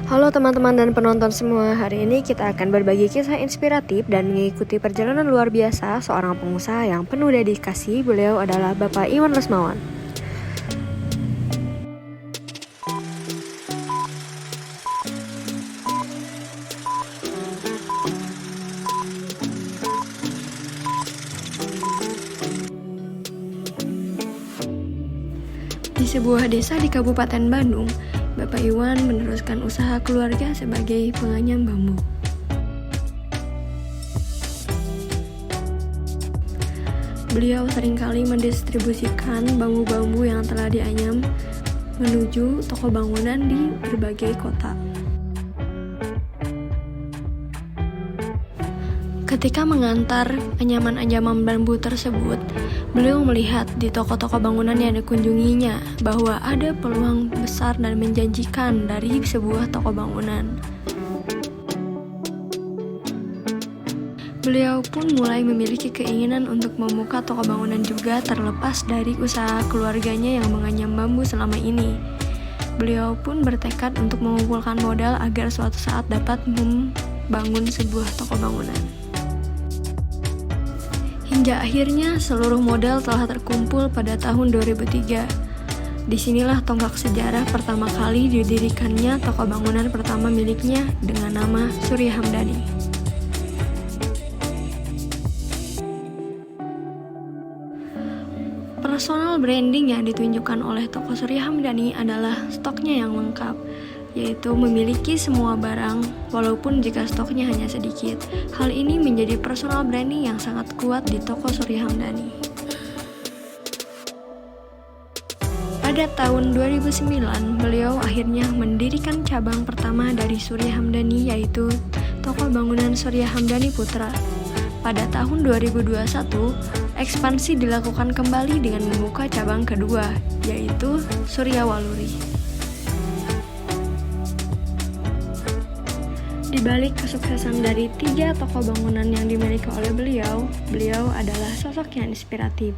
Halo teman-teman dan penonton semua, hari ini kita akan berbagi kisah inspiratif dan mengikuti perjalanan luar biasa seorang pengusaha yang penuh dedikasi. Beliau adalah Bapak Iwan Rusmawan. Di sebuah desa di Kabupaten Bandung, Bapak Iwan meneruskan usaha keluarga sebagai penganyam bambu. Beliau seringkali mendistribusikan bambu-bambu yang telah dianyam menuju toko bangunan di berbagai kota. Ketika mengantar anyaman-anyaman bambu tersebut, beliau melihat di toko-toko bangunan yang dikunjunginya bahwa ada peluang besar dan menjanjikan dari sebuah toko bangunan. Beliau pun mulai memiliki keinginan untuk membuka toko bangunan juga, terlepas dari usaha keluarganya yang menganyam bambu selama ini. Beliau pun bertekad untuk mengumpulkan modal agar suatu saat dapat membangun sebuah toko bangunan. Hingga akhirnya seluruh modal telah terkumpul pada tahun 2003. Disinilah tonggak sejarah pertama kali didirikannya toko bangunan pertama miliknya dengan nama Surya Hamdani. Personal branding yang ditunjukkan oleh toko Surya Hamdani adalah stoknya yang lengkap, yaitu memiliki semua barang walaupun jika stoknya hanya sedikit. Hal ini menjadi personal branding yang sangat kuat di toko Surya Hamdani. Pada tahun 2009, beliau akhirnya mendirikan cabang pertama dari Surya Hamdani, yaitu toko bangunan Surya Hamdani Putra. Pada tahun 2021, ekspansi dilakukan kembali dengan membuka cabang kedua, yaitu Surya Waluri. Di balik kesuksesan dari 3 toko bangunan yang dimiliki oleh beliau adalah sosok yang inspiratif.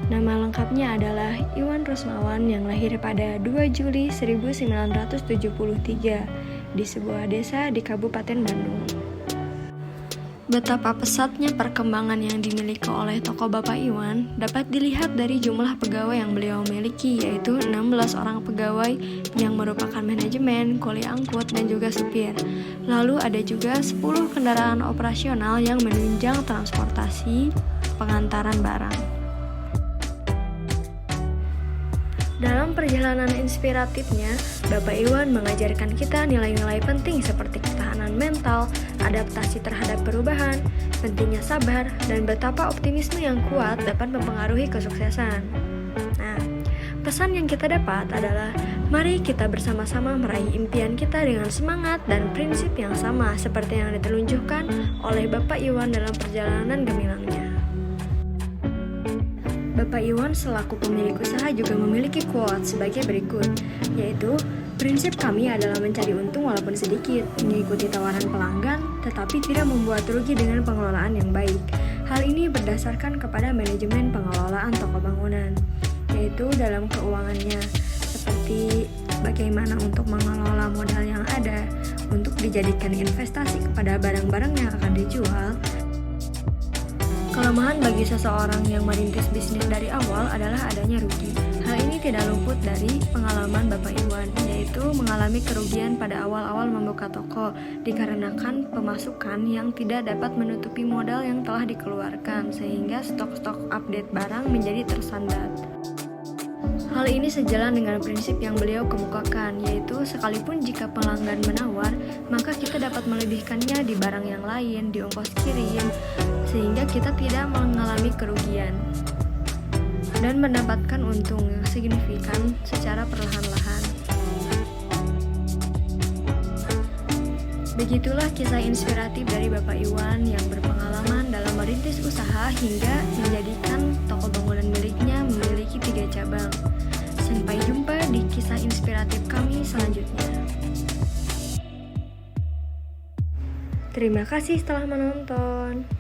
Nama lengkapnya adalah Iwan Rusmawan yang lahir pada 2 Juli 1973 di sebuah desa di Kabupaten Bandung. Betapa pesatnya perkembangan yang dimiliki oleh toko Bapak Iwan dapat dilihat dari jumlah pegawai yang beliau miliki, yaitu 16 orang pegawai yang merupakan manajemen, kuli angkut, dan juga supir. Lalu ada juga 10 kendaraan operasional yang menunjang transportasi pengantaran barang. Dalam perjalanan inspiratifnya, Bapak Iwan mengajarkan kita nilai-nilai penting seperti ketahanan mental, adaptasi terhadap perubahan, pentingnya sabar, dan betapa optimisme yang kuat dapat mempengaruhi kesuksesan. Nah, pesan yang kita dapat adalah, mari kita bersama-sama meraih impian kita dengan semangat dan prinsip yang sama seperti yang ditelunjukkan oleh Bapak Iwan dalam perjalanan gemilangnya. Bapak Iwan selaku pemilik usaha juga memiliki quotes sebagai berikut, yaitu, prinsip kami adalah mencari untung walaupun sedikit, mengikuti tawaran pelanggan, tetapi tidak membuat rugi dengan pengelolaan yang baik. Hal ini berdasarkan kepada manajemen pengelolaan toko bangunan, yaitu dalam keuangannya, seperti bagaimana untuk mengelola modal yang ada, untuk dijadikan investasi kepada barang-barang yang akan dijual. Kelemahan bagi seseorang yang merintis bisnis dari awal adalah adanya rugi. Hal ini tidak luput dari pengalaman Bapak Iwan, yaitu mengalami kerugian pada awal-awal membuka toko dikarenakan pemasukan yang tidak dapat menutupi modal yang telah dikeluarkan, sehingga stok-stok update barang menjadi tersendat. Hal ini sejalan dengan prinsip yang beliau kemukakan, yaitu sekalipun jika pelanggan menawar, maka kita dapat melebihkannya di barang yang lain, di ongkos kirim, sehingga kita tidak mengalami kerugian dan mendapatkan untung yang signifikan secara perlahan-lahan. Begitulah kisah inspiratif dari Bapak Iwan yang berpengalaman dalam merintis usaha hingga menjadikan toko bangunan miliknya memiliki 3 cabang. Sampai jumpa di kisah inspiratif kami selanjutnya. Terima kasih telah menonton.